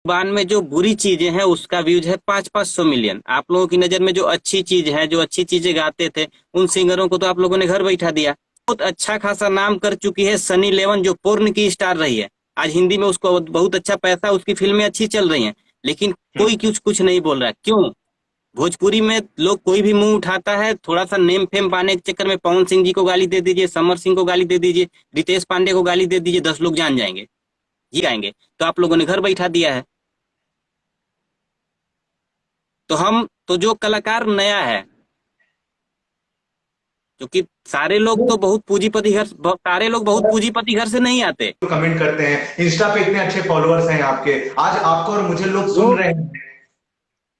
जुबान में जो बुरी चीजें हैं उसका व्यूज है 500-500 मिलियन। आप लोगों की नजर में जो अच्छी चीज है, जो अच्छी चीजें गाते थे, उन सिंगरों को तो आप लोगों ने घर बैठा दिया। बहुत अच्छा खासा नाम कर चुकी है सनी लेवन, जो पोर्न की स्टार रही है। आज हिंदी में उसको बहुत अच्छा पैसा, उसकी फिल्में अच्छी चल रही हैं, लेकिन कोई कुछ कुछ नहीं बोल रहा है। क्यों? भोजपुरी में लोग कोई भी मुंह उठाता है, थोड़ा सा नेम फेम पाने के चक्कर में पवन सिंह जी को गाली दे दीजिए, समर सिंह को गाली दे दीजिए, रितेश पांडे को गाली दे दीजिए, 10 लोग जान जाएंगे, ये आएंगे। तो आप लोगों ने घर बैठा दिया है। तो जो कलाकार नया है, क्योंकि सारे लोग बहुत पूंजीपति घर से नहीं आते। कमेंट करते हैं इंस्टा पे, इतने अच्छे फॉलोअर्स हैं आपके, आज आपको और मुझे लोग वो सुन रहे हैं।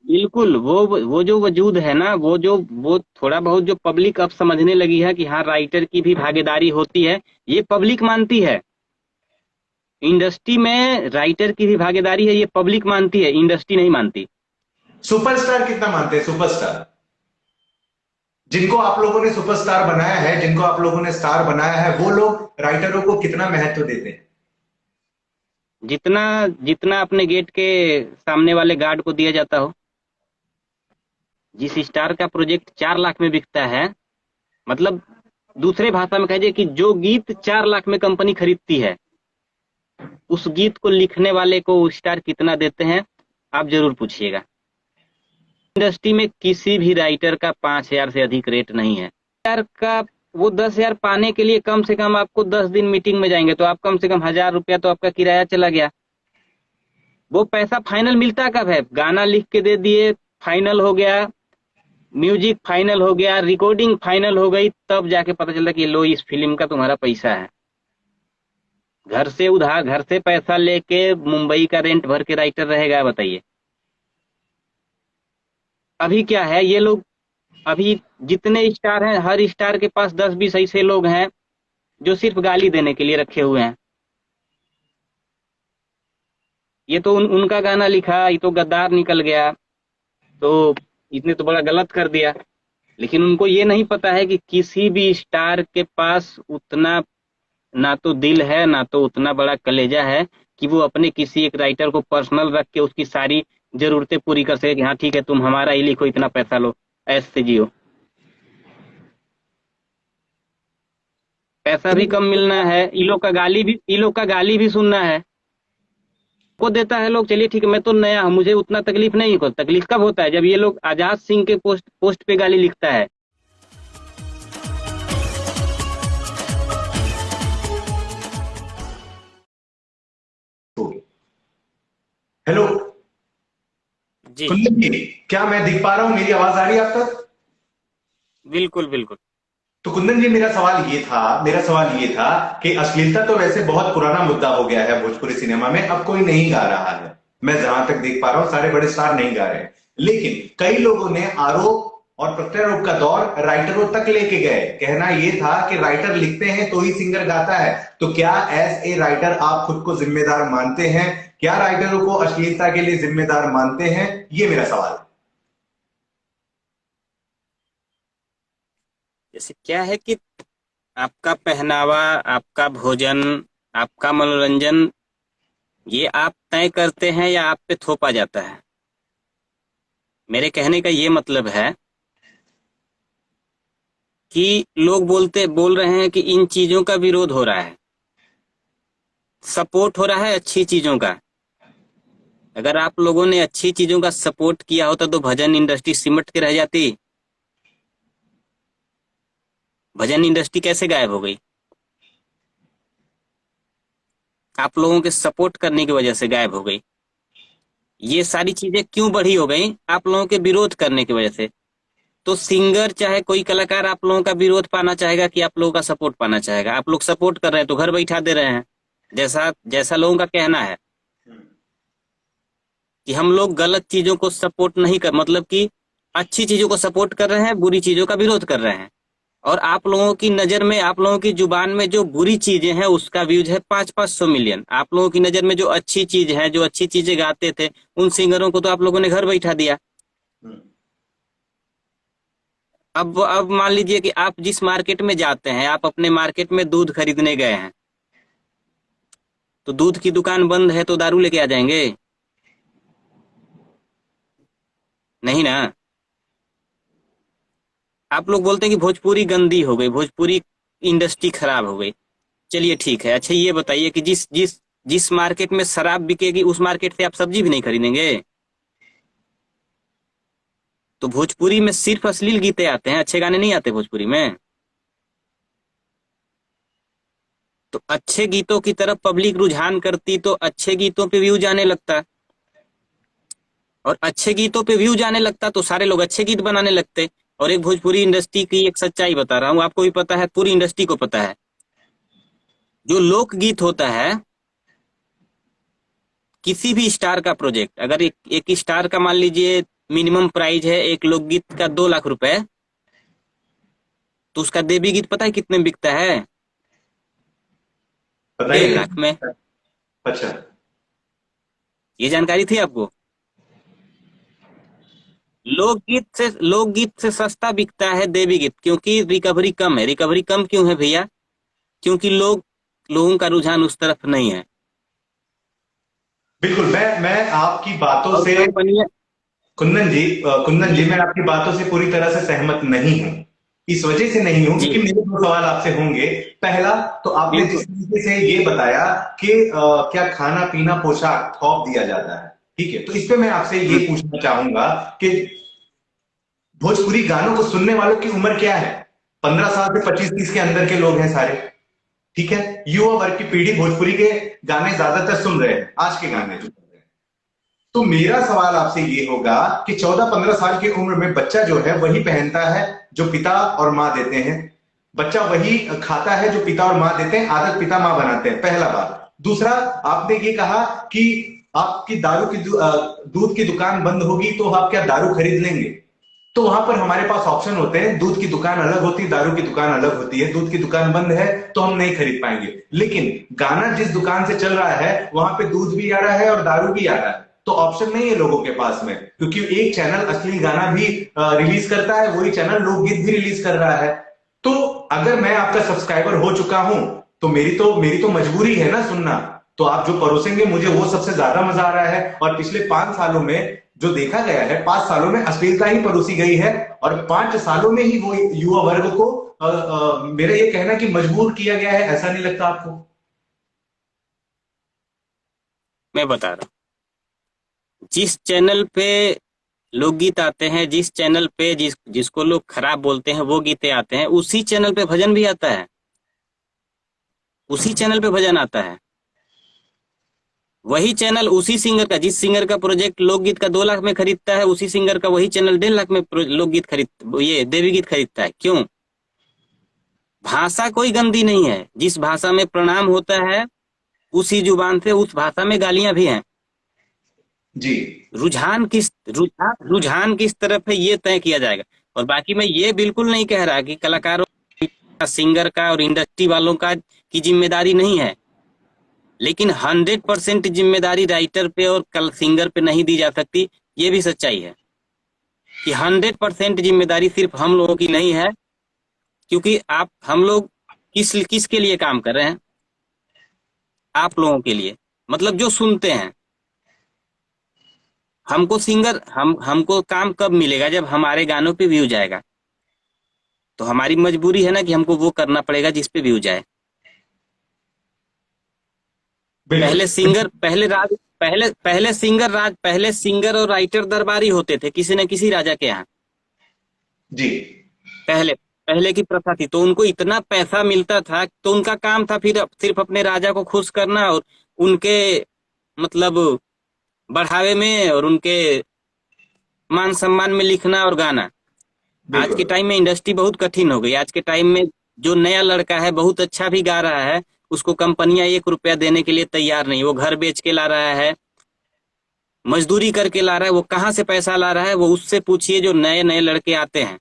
बिल्कुल, वो जो वजूद है ना, वो थोड़ा बहुत जो पब्लिक अब समझने लगी है कि हाँ राइटर की भी भागीदारी होती है, ये पब्लिक मानती है। इंडस्ट्री में राइटर की भी भागीदारी है, ये पब्लिक मानती है, इंडस्ट्री नहीं मानती। सुपरस्टार कितना मानते हैं? सुपरस्टार जिनको आप लोगों ने सुपरस्टार बनाया है, जिनको आप लोगों ने स्टार बनाया है, वो लोग राइटरों को कितना महत्व देते हैं? जितना जितना अपने गेट के सामने वाले गार्ड को दिया जाता हो। जिस स्टार का प्रोजेक्ट 4 लाख में बिकता है, मतलब दूसरे भाषा में कहिए कि जो गीत 4 लाख में कंपनी खरीदती है, उस गीत को लिखने वाले को स्टार कितना देते हैं, आप जरूर पूछिएगा। इंडस्ट्री में किसी भी राइटर का 5,000 से अधिक रेट नहीं है। यार का वो 10,000 पाने के लिए कम से कम आपको 10 दिन मीटिंग में जाएंगे, तो आप कम से कम 1,000 रुपया तो आपका किराया चला गया। वो पैसा फाइनल मिलता कब है? गाना लिख के दे दिए, फाइनल हो गया, म्यूजिक फाइनल हो गया, रिकॉर्डिंग फाइनल हो गई, तब जाके पता चलता कि लो इस फिल्म का तुम्हारा पैसा है। घर से पैसा लेके मुंबई का रेंट भर के राइटर रहेगा, बताइए। अभी क्या है, ये लोग अभी जितने स्टार हैं, हर स्टार के पास 10-20 ऐसे लोग हैं जो सिर्फ गाली देने के लिए रखे हुए हैं। ये तो उनका गाना लिखा, ये तो गद्दार निकल गया, तो इसने तो बड़ा गलत कर दिया। लेकिन उनको ये नहीं पता है कि किसी भी स्टार के पास उतना ना तो दिल है, ना तो उतना बड़ा कलेजा है कि वो अपने किसी एक राइटर को पर्सनल रख के उसकी सारी जरूरतें पूरी कर सके कि हाँ ठीक है तुम हमारा ही लिखो, इतना पैसा लो, ऐसे जियो। पैसा भी कम मिलना है, इन लोग का गाली भी सुनना है। को देता है लोग, चलिए ठीक है मैं तो नया हूं, मुझे उतना तकलीफ नहीं हो। तकलीफ कब होता है? जब ये लोग आजाद सिंह के पोस्ट पे गाली लिखता है। हेलो जी कुंदन जी, क्या मैं दिख पा रहा हूं? मेरी आवाज आ रही है आप तक? बिल्कुल बिल्कुल। तो कुंदन जी, मेरा सवाल ये था कि अश्लीलता तो वैसे बहुत पुराना मुद्दा हो गया है भोजपुरी सिनेमा में, अब कोई नहीं गा रहा है। मैं जहां तक देख पा रहा हूं सारे बड़े स्टार नहीं गा रहे हैं, लेकिन कई लोगों ने आरोप और प्रत्यारोप का दौर राइटरों तक लेके गए। कहना यह था कि राइटर लिखते हैं तो ही सिंगर गाता है। तो क्या एज ए राइटर आप खुद को जिम्मेदार मानते हैं? क्या राइटरों को अश्लीलता के लिए जिम्मेदार मानते हैं? ये मेरा सवाल है। जैसे क्या है कि आपका पहनावा, आपका भोजन, आपका मनोरंजन, ये आप तय करते हैं या आप पे थोपा जाता है? मेरे कहने का ये मतलब है कि लोग बोल रहे हैं कि इन चीजों का विरोध हो रहा है, सपोर्ट हो रहा है अच्छी चीजों का। अगर आप लोगों ने अच्छी चीजों का सपोर्ट किया होता तो भजन इंडस्ट्री सिमट के रह जाती। भजन इंडस्ट्री कैसे गायब हो गई? आप लोगों के सपोर्ट करने की वजह से गायब हो गई। ये सारी चीजें क्यों बढ़ी हो गई? आप लोगों के विरोध करने की वजह से। तो सिंगर चाहे कोई कलाकार आप लोगों का विरोध पाना चाहेगा कि आप लोगों का सपोर्ट पाना चाहेगा? आप लोग सपोर्ट कर रहे हैं तो घर बैठा दे रहे हैं। जैसा जैसा लोगों का कहना है कि हम लोग गलत चीजों को सपोर्ट नहीं कर, मतलब कि अच्छी चीजों को सपोर्ट कर रहे हैं, बुरी चीजों का विरोध कर रहे हैं। और आप लोगों की नजर में, आप लोगों की जुबान में जो बुरी चीजें हैं उसका व्यूज है 500-500 मिलियन। आप लोगों की नजर में जो अच्छी चीज है, जो अच्छी चीजें गाते थे, उन सिंगरों को तो आप लोगों ने घर बैठा दिया। अब मान लीजिए कि आप जिस मार्केट में जाते हैं, आप अपने मार्केट में दूध खरीदने गए हैं, तो दूध की दुकान बंद है तो दारू लेके आ जाएंगे? नहीं ना। आप लोग बोलते हैं कि भोजपुरी गंदी हो गई, भोजपुरी इंडस्ट्री खराब हो गई। चलिए ठीक है। अच्छा ये बताइए कि जिस जिस जिस मार्केट में शराब बिकेगी उस मार्केट से आप सब्जी भी नहीं खरीदेंगे? तो भोजपुरी में सिर्फ अश्लील गीते आते हैं, अच्छे गाने नहीं आते भोजपुरी में। तो अच्छे गीतों की तरफ पब्लिक रुझान करती तो अच्छे गीतों पे व्यूज आने लगता, और अच्छे गीतों पे व्यूज आने लगता तो सारे लोग अच्छे गीत बनाने लगते। और एक भोजपुरी इंडस्ट्री की एक सच्चाई बता रहा हूँ, आपको भी पता है, पूरी इंडस्ट्री को पता है। जो लोकगीत होता है, किसी भी स्टार का प्रोजेक्ट, अगर एक स्टार का मान लीजिए मिनिमम प्राइस है एक लोकगीत का 2 लाख रुपए, तो उसका देवी गीत पता है कितने में बिकता है? बताइए 1.5 लाख में। कितना। अच्छा। ये जानकारी थी आपको? लोकगीत से सस्ता बिकता है देवी गीत, क्योंकि रिकवरी कम है। रिकवरी कम क्यों है भैया? क्योंकि लोगों का रुझान उस तरफ नहीं है। बिल्कुल, मैं आपकी बातों और से, कंपनियां। कुंदन जी, जी। मैं आपकी बातों से पूरी तरह से सहमत नहीं हूं। इस वजह से नहीं हूं क्योंकि जी। मेरे 2 सवाल आपसे होंगे। पहला, तो आपने बिल्कुल। जिस तरीके से ये बताया कि क्या खाना पीना पोशाक थोप दिया जाता है, ठीक है, तो इस पे मैं आपसे ये हम्म। पूछना चाहूंगा कि भोजपुरी गानों को सुनने वालों की उम्र क्या है? 15 साल से 25-30 के अंदर के लोग हैं सारे, ठीक है। युवा वर्ग की पीढ़ी भोजपुरी के गाने ज्यादातर सुन रहे हैं, आज के गाने जो सुन रहे हैं। तो मेरा सवाल आपसे ये होगा कि 14-15 साल की उम्र में बच्चा जो है वही पहनता है जो पिता और माँ देते हैं, बच्चा वही खाता है जो पिता और माँ देते हैं, आदत पिता माँ बनाते हैं, पहला बात। दूसरा, आपने ये कहा कि आपकी दूध की दुकान बंद होगी तो आप क्या दारू खरीद लेंगे? तो वहां पर हमारे पास ऑप्शन होते हैं, दूध की दुकान अलग होती है, दारू की दुकान अलग होती है। दूध की दुकान बंद है तो हम नहीं खरीद पाएंगे, लेकिन गाना जिस दुकान से चल रहा है वहां पे दूध भी आ रहा है और दारू भी आ रहा है, तो ऑप्शन नहीं है लोगों के पास में, क्योंकि एक चैनल अश्लील गाना भी रिलीज करता है, वही चैनल लोकगीत भी रिलीज कर रहा है। तो अगर मैं आपका सब्सक्राइबर हो चुका हूं तो मेरी तो मजबूरी है ना सुनना। तो आप जो परोसेंगे मुझे वो सबसे ज्यादा मजा आ रहा है। और पिछले 5 सालों में जो देखा गया है, 5 सालों में अश्लीलता ही परोसी गई है, और 5 सालों में ही वो युवा वर्ग को मेरा ये कहना कि मजबूर किया गया है, ऐसा नहीं लगता आपको? मैं बता रहा हूँ, जिस चैनल पे लोकगीत आते हैं, जिस चैनल पे जिसको लोग खराब बोलते हैं वो गीते आते हैं, उसी चैनल पे भजन भी आता है। उसी चैनल पे भजन आता है। वही चैनल उसी सिंगर का, जिस सिंगर का प्रोजेक्ट लोकगीत का 2 लाख में खरीदता है, उसी सिंगर का वही चैनल 1.5 लाख में लोकगीत खरीद, ये देवी गीत खरीदता है। क्यों? भाषा कोई गंदी नहीं है। जिस भाषा में प्रणाम होता है उसी जुबान से उस भाषा में गालियां भी हैं। जी। रुझान किस तरफ है ये तय किया जाएगा। और बाकी मैं ये बिल्कुल नहीं कह रहा कि कलाकारों का, सिंगर का और इंडस्ट्री वालों का की जिम्मेदारी नहीं है, लेकिन 100% जिम्मेदारी राइटर पे और कल सिंगर पे नहीं दी जा सकती। ये भी सच्चाई है कि 100% जिम्मेदारी सिर्फ हम लोगों की नहीं है, क्योंकि हम लोग किसके लिए काम कर रहे हैं? आप लोगों के लिए, मतलब जो सुनते हैं। हमको काम कब मिलेगा? जब हमारे गानों पे व्यू जाएगा। तो हमारी मजबूरी है ना कि हमको वो करना पड़ेगा जिस पे व्यू जाए। पहले बिल्कुल। सिंगर पहले राज पहले पहले सिंगर और राइटर दरबारी होते थे किसी न किसी राजा के यहाँ। जी। पहले पहले की प्रथा थी, तो उनको इतना पैसा मिलता था तो उनका काम था फिर सिर्फ अपने राजा को खुश करना, और उनके मतलब बढ़ावे में और उनके मान सम्मान में लिखना और गाना। आज के बिल्कुल। टाइम में इंडस्ट्री बहुत कठिन हो गई। आज के टाइम में जो नया लड़का है बहुत अच्छा भी गा रहा है, उसको कंपनियां 1 रुपया देने के लिए तैयार नहीं। वो घर बेच के ला रहा है, मजदूरी करके ला रहा है। वो कहाँ से पैसा ला रहा है वो उससे पूछिए। जो नए नए लड़के आते हैं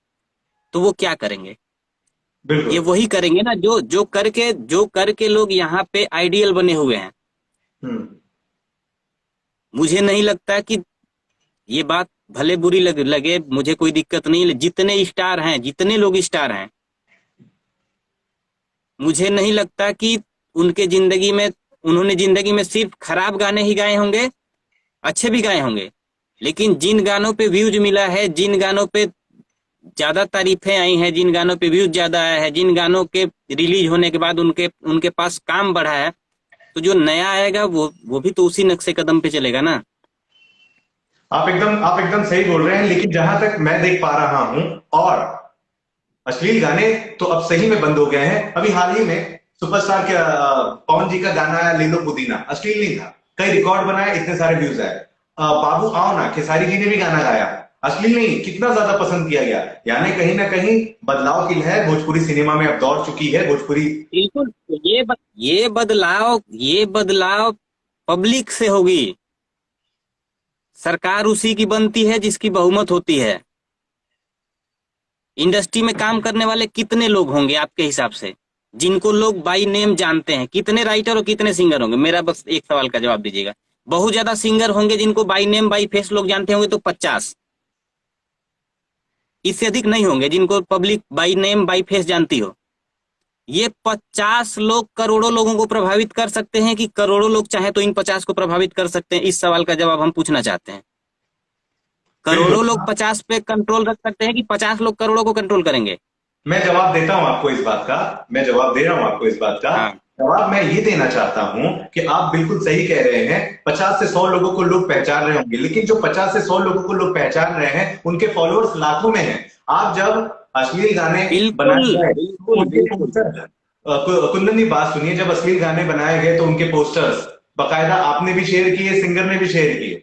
तो वो क्या करेंगे? ये बिल्कुल। वही करेंगे ना जो करके लोग यहाँ पे आइडियल बने हुए हैं। हम्म। मुझे नहीं लगता कि ये बात भले बुरी लगे, मुझे कोई दिक्कत नहीं। जितने स्टार हैं, जितने लोग स्टार हैं, मुझे नहीं लगता कि उन्होंने जिंदगी में सिर्फ खराब गाने ही गाए होंगे, अच्छे भी गाए होंगे। लेकिन जिन गानों पे व्यूज मिला है, जिन गानों पे ज्यादा तारीफें आई हैं, जिन गानों पे व्यूज ज्यादा आया है, जिन गानों के रिलीज होने के बाद उनके उनके पास काम बढ़ा है, तो जो नया आएगा वो भी तो उसी नक्शे कदम पे चलेगा ना। आप एकदम सही बोल रहे हैं, लेकिन जहां तक मैं देख पा रहा हूं, और अश्लील गाने तो अब सही में बंद हो गए हैं। अभी हाल ही में सुपरस्टार के पवन जी का गाना आया ले लो पुदीना, अश्लील नहीं था, कई रिकॉर्ड बनाए, इतने सारे व्यूज आए। बाबू आओ ना, खेसारी जी ने भी गाना गाया, अश्लील नहीं, कितना ज्यादा पसंद किया गया। यानी कहीं ना कहीं बदलाव की लहर भोजपुरी सिनेमा में अब दौड़ चुकी है। भोजपुरी बिल्कुल। ये बदलाव पब्लिक से होगी। सरकार उसी की बनती है जिसकी बहुमत होती है। इंडस्ट्री में काम करने वाले कितने लोग होंगे आपके हिसाब से, जिनको लोग बाई नेम जानते हैं? कितने राइटर और कितने सिंगर होंगे? मेरा बस एक सवाल का जवाब दीजिएगा। बहुत ज्यादा सिंगर होंगे जिनको बाई नेम बाई फेस लोग जानते होंगे तो 50, इससे अधिक नहीं होंगे जिनको public by name by face जानती हो। ये 50 लोग करोड़ों लोगों को प्रभावित कर सकते हैं कि करोड़ों लोग चाहे तो इन 50 को प्रभावित कर सकते हैं? इस सवाल का जवाब हम पूछना चाहते हैं। बिल्कुल। करोड़ों लोग 50 पे कंट्रोल रख सकते हैं कि 50 लोग करोड़ों को कंट्रोल करेंगे? मैं जवाब देता हूं आपको इस बात का, मैं जवाब दे रहा हूं आपको इस बात का। हाँ। जवाब मैं ये देना चाहता हूं कि आप बिल्कुल सही कह रहे हैं, 50 से 100 लोगों को लोग पहचान रहे होंगे, लेकिन जो 50 से 100 लोगों को लोग पहचान रहे हैं उनके फॉलोअर्स लाखों में हैं। आप जब अश्लील गाने बनाए बिल्कुल गए तो बिल्कुल उनके बिल्कुल। पोस्टर, कुंदन जी बात सुनिए, जब अश्लील गाने बनाए गए तो उनके पोस्टर्स बकायदा आपने भी शेयर किए, सिंगर ने भी शेयर किए,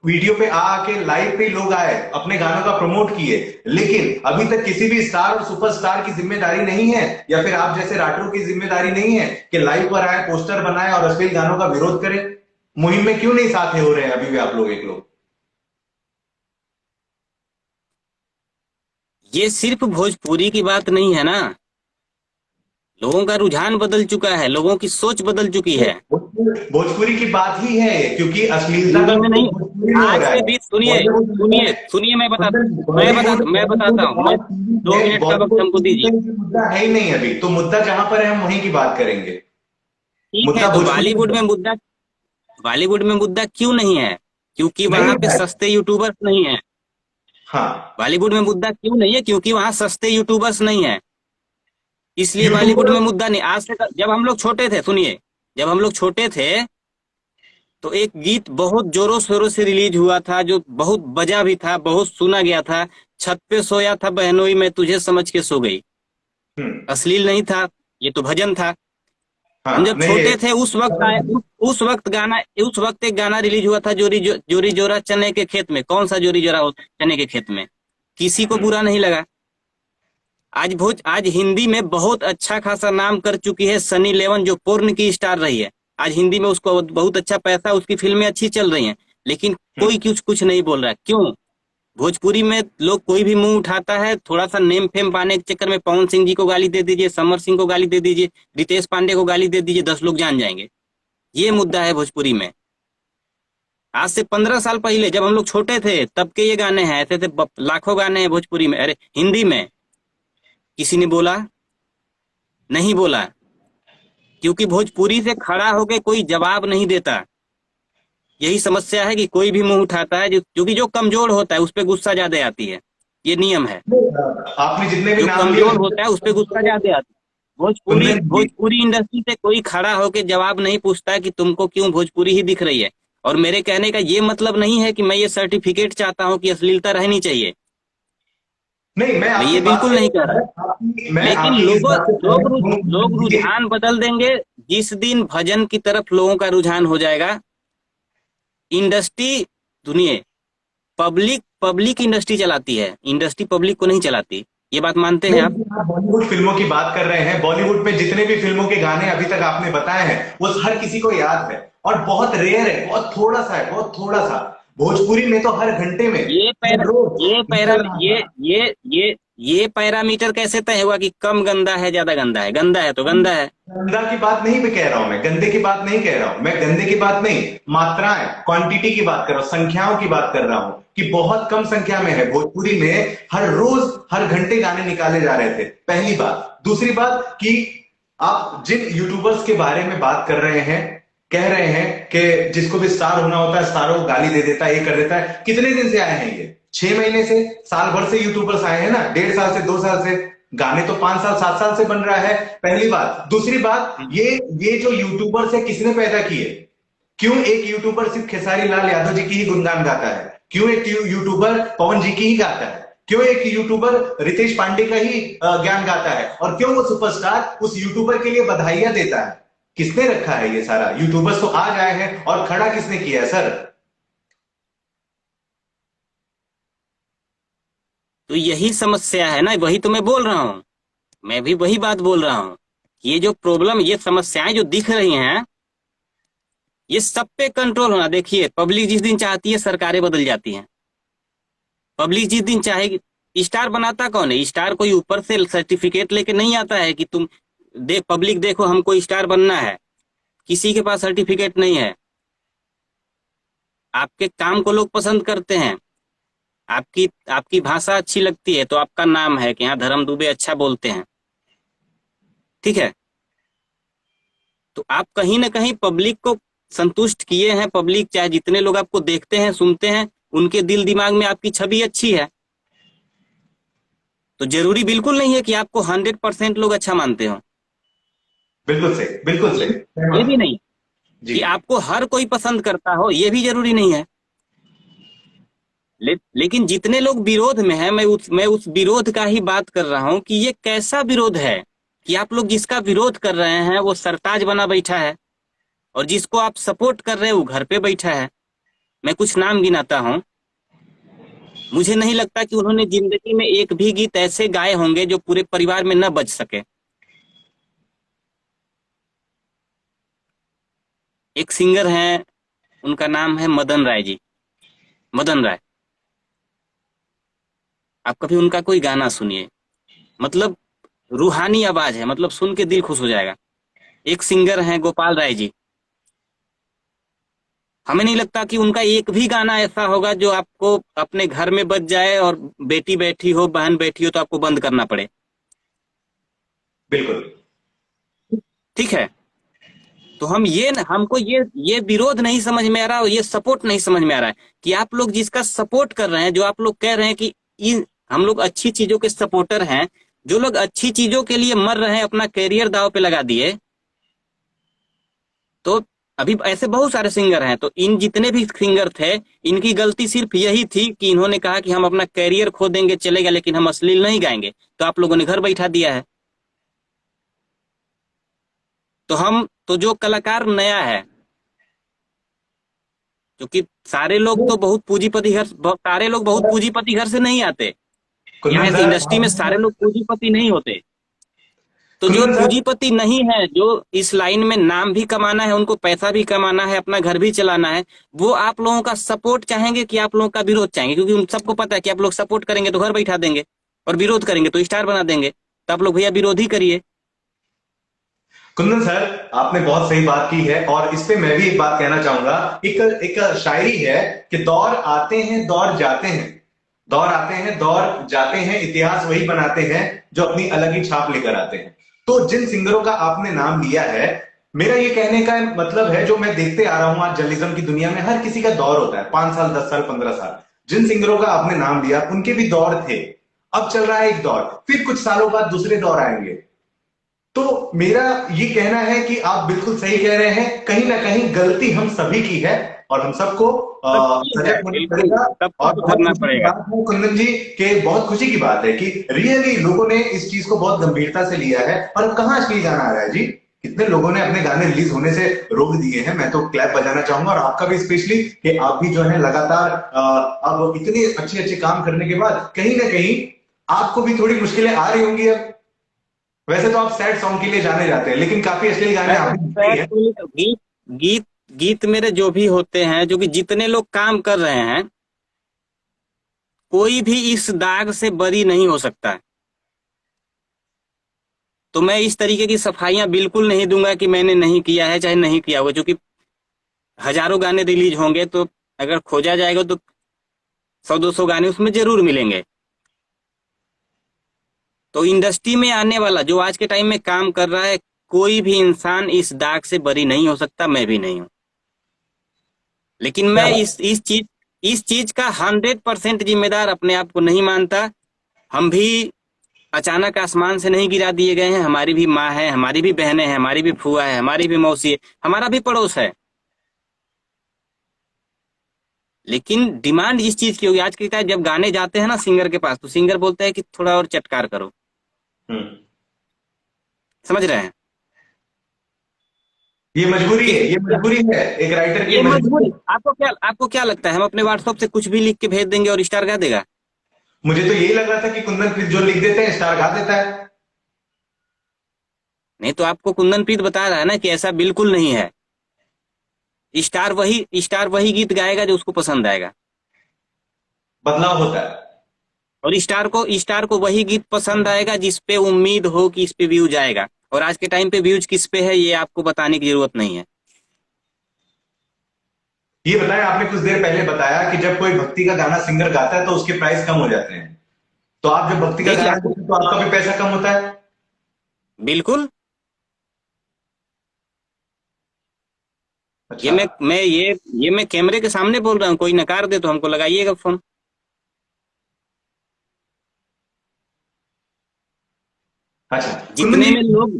वीडियो पे आके लाइव पे लोग आए, अपने गानों का प्रमोट किए। लेकिन अभी तक किसी भी स्टार और सुपरस्टार की जिम्मेदारी नहीं है, या फिर आप जैसे राठौर की जिम्मेदारी नहीं है कि लाइव पर आए, पोस्टर बनाए और अश्लील गानों का विरोध करें। मुहिम में क्यों नहीं साथ हो रहे हैं अभी भी आप लोग, एक लोग? ये सिर्फ भोजपुरी की बात नहीं है ना। लोगों का रुझान बदल चुका है, लोगों की सोच बदल चुकी है। भोजपुरी की बात ही है, क्योंकि अश्लीलता हिंदी का में नहीं। उपयोग भोजपुरी में हो आज रहा से है। भी सुनिए बॉलीवुड सुनिए में, सुनिए, बॉलीवुड मैं बॉलीवुड बताता हूँ। मैं आज टीवी 2 मिनट में, का वक्त बॉलीवुड हमको टीवी दीजिए। में ये मुद्दा है ही नहीं अभी, तो मुद्दा जहां पर है हम वहीं की बात करेंगे। ठीक है, मुद्दा तो भोजपुरी में बॉलीवुड में मुद्दा क्यों नहीं है? क्योंकि नहीं वहां पे है। सस्ते यूट्यूबर्स नहीं है। हाँ, बॉलीवुड में मुद्दा क्यों नहीं है? क्योंकि वहां सस्ते यूट्यूबर्स नहीं है, इसलिए बॉलीवुड यूट्यूबर। में मुद्दा नहीं। आज से जब हम लोग छोटे थे, सुनिए, जब हम लोग छोटे थे तो एक गीत बहुत जोरों शोरों से रिलीज हुआ था, जो बहुत बजा भी था, बहुत सुना गया था। छत पे सोया था बहनोई, मैं तुझे समझ के सो गई। हम्म। अश्लील नहीं था, ये तो भजन था। हम हाँ, जब नहीं ये छोटे थे उस वक्त आया, उस वक्त एक गाना रिलीज हुआ था, जोरी जोरा चने के खेत में। कौन सा जोरी जोरा हो चने के खेत में? किसी को हम्म, बुरा नहीं लगा। आज हिंदी में बहुत अच्छा खासा नाम कर चुकी है सनी लेवन, जो पोर्न की स्टार रही है। आज हिंदी में उसको बहुत अच्छा पैसा, उसकी फिल्में अच्छी चल रही हैं, लेकिन हम्म, कोई कुछ कुछ नहीं बोल रहा है। क्यों? भोजपुरी में लोग कोई भी मुंह उठाता है, थोड़ा सा नेम फेम पाने के चक्कर में पवन सिंह जी को गाली दे दीजिए, समर सिंह को गाली दे दीजिए, रितेश पांडे को गाली दे दीजिए, 10 लोग जान जाएंगे। ये मुद्दा है भोजपुरी में। आज से 15 साल पहले जब हम लोग छोटे थे तब के ये गाने हैं, ऐसे थे लाखों गाने हैं भोजपुरी में, अरे हिंदी में। किसी ने बोला? नहीं बोला, क्योंकि भोजपुरी से खड़ा होके कोई जवाब नहीं देता। यही समस्या है कि कोई भी मुंह उठाता है, क्योंकि जो कमजोर होता है उस पर गुस्सा ज्यादा आती है। ये नियम है। आपने जितने भी जो नाम लिए कमजोर उसमें होता है उस पर गुस्सा ज्यादा आता है। भोजपुरी कुंदन जी, भोजपुरी इंडस्ट्री से कोई खड़ा होके जवाब नहीं पूछता है कि तुमको क्यों भोजपुरी ही दिख रही है। और मेरे कहने का ये मतलब नहीं है कि मैं ये सर्टिफिकेट चाहता हूँ कि अश्लीलता रहनी चाहिए। नहीं, मैं मैं आपकी ये बात बिल्कुल से, नहीं कह रहा। मैं लेकिन आपकी इस बात से सहमत हूँ लोग कि रुझान बदल देंगे जिस दिन भजन की तरफ लोगों का रुझान हो जाएगा। इंडस्ट्री, सुनिए, पब्लिक पब्लिक इंडस्ट्री चलाती है, इंडस्ट्री पब्लिक को नहीं चलाती। ये बात मानते हैं आप? नहीं, आप बॉलीवुड फिल्मों की बात कर रहे हैं, बॉलीवुड में जितने भी फिल्मों के गाने अभी तक आपने बताए हैं वो हर किसी को याद है, और बहुत रेयर है, बहुत थोड़ा सा है, बहुत थोड़ा सा। भोजपुरी में तो हर घंटे में, ये हर पैरा रोज ये पैरा निकल रहा था। ये पैरामीटर कैसे तय हुआ कि कम गंदा है ज्यादा गंदा है? गंदा है तो गंदा है। गंदा की बात नहीं भी कह रहा हूं, मैं गंदे की बात नहीं कह रहा हूं, मैं गंदे की बात नहीं, मात्राएं, क्वांटिटी की बात कर रहा हूं, संख्याओं की बात कर रहा हूं कि बहुत कम संख्या में है। भोजपुरी में हर रोज हर घंटे गाने निकाले जा रहे थे, पहली बात। दूसरी बात कि आप जिन यूट्यूबर्स के बारे में बात कर रहे हैं, कह रहे हैं कि जिसको भी स्टार होना होता है स्टारों को गाली दे देता है, ये कर देता है। कितने दिन से आए हैं ये? 6 महीने से, साल भर से यूट्यूबर्स आए हैं ना, 1.5 साल से, 2 साल से। गाने तो 5 साल 7 साल से बन रहा है। पहली बात। दूसरी बात, ये जो यूट्यूबर्स है किसने पैदा किए? क्यों एक यूट्यूबर सिर्फ खेसारी लाल यादव जी की ही गुणगान गाता है? क्यों एक यूट्यूबर पवन जी की ही गाता है? क्यों एक यूट्यूबर रितेश पांडे का ही ज्ञान गाता है? और क्यों वो सुपरस्टार उस यूट्यूबर के लिए बधाइयां देता है? किसने रखा है ये सारा? यूट्यूबर्स तो आज आए हैं, और खड़ा किसने किया है सर? तो यही समस्या है ना, वही तो मैं बोल रहा हूँ। मैं भी वही बात बोल रहा हूँ। ये जो प्रॉब्लम, ये समस्याएं जो दिख रही हैं, ये सब पे कंट्रोल होना। देखिए, पब्लिक जिस दिन चाहती है सरकारें बदल जाती हैं। पब्लिक जिस दिन चाहेगी, स्टार बनाता कौन है? स्टार कोई ऊपर से सर्टिफिकेट लेके नहीं आता है कि तुम देख, पब्लिक देखो हमको स्टार बनना है। किसी के पास सर्टिफिकेट नहीं है। आपके काम को लोग पसंद करते हैं। आपकी आपकी भाषा अच्छी लगती है तो आपका नाम है कि हाँ धर्म दुबे अच्छा बोलते हैं, ठीक है। तो आप कहीं ना कहीं पब्लिक को संतुष्ट किए हैं। पब्लिक चाहे जितने लोग आपको देखते हैं सुनते हैं, उनके दिल दिमाग में आपकी छवि अच्छी है। तो जरूरी बिल्कुल नहीं है कि आपको 100% लोग अच्छा मानते हो। बिल्कुल सही, बिल्कुल ये सही, ये सहमत। भी नहीं जी। कि आपको हर कोई पसंद करता हो, ये भी जरूरी नहीं है। लेकिन जितने लोग विरोध में हैं, मैं उस विरोध का ही बात कर रहा हूं कि ये कैसा विरोध है कि आप लोग जिसका विरोध कर रहे हैं वो सरताज बना बैठा है, और जिसको आप सपोर्ट कर रहे हैं वो घर पे बैठा है। मैं कुछ नाम गिनाता हूं। मुझे नहीं लगता कि उन्होंने जिंदगी में एक भी गीत ऐसे गाए होंगे जो पूरे परिवार में न बज सके। एक सिंगर हैं, उनका नाम है मदन राय जी। मदन राय, आप कभी उनका कोई गाना सुनिए, मतलब रूहानी आवाज है, मतलब सुन के दिल खुश हो जाएगा। एक सिंगर हैं गोपाल राय जी। हमें नहीं लगता कि उनका एक भी गाना ऐसा होगा जो आपको अपने घर में बज जाए और बेटी बैठी हो, बहन बैठी हो तो आपको बंद करना पड़े। बिल्कुल। ठीक है। तो हमको ये विरोध नहीं समझ में आ रहा, और ये सपोर्ट नहीं समझ में आ रहा है कि आप लोग जिसका सपोर्ट कर रहे हैं, जो आप लोग कह रहे हैं कि हम लोग अच्छी चीजों के सपोर्टर हैं, जो लोग अच्छी चीजों के लिए मर रहे हैं, अपना कैरियर दांव पे लगा दिए। तो अभी ऐसे बहुत सारे सिंगर हैं, तो इन जितने भी सिंगर थे, इनकी गलती सिर्फ यही थी कि इन्होंने कहा कि हम अपना कैरियर खो देंगे चलेगा, लेकिन हम अश्लील नहीं गाएंगे। तो आप लोगों ने घर बैठा दिया है। तो जो कलाकार नया है, क्योंकि सारे लोग बहुत पूंजीपति घर से नहीं आते। यहाँ कुंदन इस सर, इंडस्ट्री में सारे लोग पूंजीपति नहीं होते। तो जो कुंदन सर। पूंजीपति नहीं है, जो इस लाइन में नाम भी कमाना है, उनको पैसा भी कमाना है, अपना घर भी चलाना है, वो आप लोगों का सपोर्ट चाहेंगे कि आप लोगों का विरोध चाहेंगे? क्योंकि उन सबको पता है कि आप लोग सपोर्ट करेंगे तो घर बैठा देंगे, और विरोध करेंगे तो स्टार बना देंगे। तो आप लोग भैया विरोध ही करिए। कुंदन सर, आपने बहुत सही बात की है, और इस पे मैं भी एक बात कहना चाहूंगा। एक एक शायरी है कि दौर आते हैं दौर जाते हैं, दौर आते हैं दौर जाते हैं, इतिहास वही बनाते हैं जो अपनी अलग ही छाप लेकर आते हैं। तो जिन सिंगरों का आपने नाम लिया है, मेरा ये कहने का मतलब है, जो मैं देखते आ रहा हूं आज जर्नलिज्म की दुनिया में, हर किसी का दौर होता है, 5 साल 10 साल 15 साल। जिन सिंगरों का आपने नाम लिया उनके भी दौर थे। अब चल रहा है एक दौर, फिर कुछ सालों बाद दूसरे दौर आएंगे। तो मेरा ये कहना है कि आप बिल्कुल सही कह रहे हैं, कहीं ना कहीं गलती हम सभी की है, और हम सबको सबकी है, सजग होना बिल्कुल पड़ेगा। सबको और बहुत सुधरना खुशी की पड़ेगा। बात है कुंदन जी, कि बहुत खुशी की बात है कि रियली लोगों ने इस चीज को बहुत गंभीरता से लिया है। और अब कहाँ असली गाना आ रहा है जी? कितने लोगों ने अपने गाने रिलीज होने से रोक दिए हैं। मैं तो क्लैप बजाना चाहूंगा, और आपका भी स्पेशली, कि आप भी जो है लगातार अब इतने अच्छे अच्छे काम करने के बाद कहीं ना कहीं आपको भी थोड़ी मुश्किलें आ रही होंगी अब। वैसे तो आप सैड सॉन्ग के लिए जाने जाते हैं, लेकिन काफी असली गाने मैं आप तो भी लिखते ही सैड हैं। बोली तो गीत गीत गीत मेरे जो भी होते हैं, जो कि जितने लोग काम कर रहे हैं, कोई भी इस दाग से बरी नहीं हो सकता है। तो मैं इस तरीके की सफाइयां बिल्कुल नहीं दूंगा कि मैंने नहीं किया है चाहे नहीं किया होगा, क्योंकि हजारों गाने रिलीज होंगे, तो अगर खोजा जाएगा तो 100-200 गाने उसमें जरूर मिलेंगे। तो इंडस्ट्री में आने वाला जो आज के टाइम में काम कर रहा है, कोई भी इंसान इस दाग से बरी नहीं हो सकता, मैं भी नहीं हूं। लेकिन क्या मैं बात। इस चीज का 100% जिम्मेदार अपने आप को नहीं मानता। हम भी अचानक आसमान से नहीं गिरा दिए गए हैं। हमारी भी माँ है, हमारी भी बहनें हैं, हमारी भी फूआ है, हमारी भी मौसी है, हमारा भी पड़ोस है। लेकिन डिमांड इस चीज की होगी। आज के टाइम जब गाने जाते हैं ना सिंगर के पास, तो सिंगर बोलते हैं कि थोड़ा और चटकार करो। हम्म। समझ रहे हैं? ये मजबूरी है, कि ये मजबूरी है, एक राइटर की ये मजबूरी मजबूरी। है। आपको क्या लगता है हम अपने व्हाट्सएप से कुछ भी लिख के भेज देंगे और स्टार गा देगा? मुझे तो यही लग रहा था कि कुंदन प्रीत जो लिख देते हैं स्टार गा देता है। नहीं तो आपको कुंदन प्रीत बता रहा है ना कि ऐसा बिल्कुल नहीं है। स्टार वही गीत गाएगा जो उसको पसंद आएगा। बदलाव होता है। और स्टार को वही गीत पसंद आएगा जिस पे उम्मीद हो कि इस पे व्यूज आएगा। और आज के टाइम पे व्यूज किस पे है ये आपको बताने की जरूरत नहीं है। ये बताएं, आपने कुछ देर पहले बताया कि जब कोई भक्ति का गाना सिंगर गाता है तो उसके प्राइस कम हो जाते हैं। तो आप जब भक्ति का देखिए गाना आपको गाते हैं तो आपका भी पैसा कम होता है। बिल्कुल। ये अच्छा। मैं ये मैं कैमरे के सामने बोल रहा हूँ। कोई नकार दे तो हमको लगाइएगा फोन। अच्छा कुंदन जी।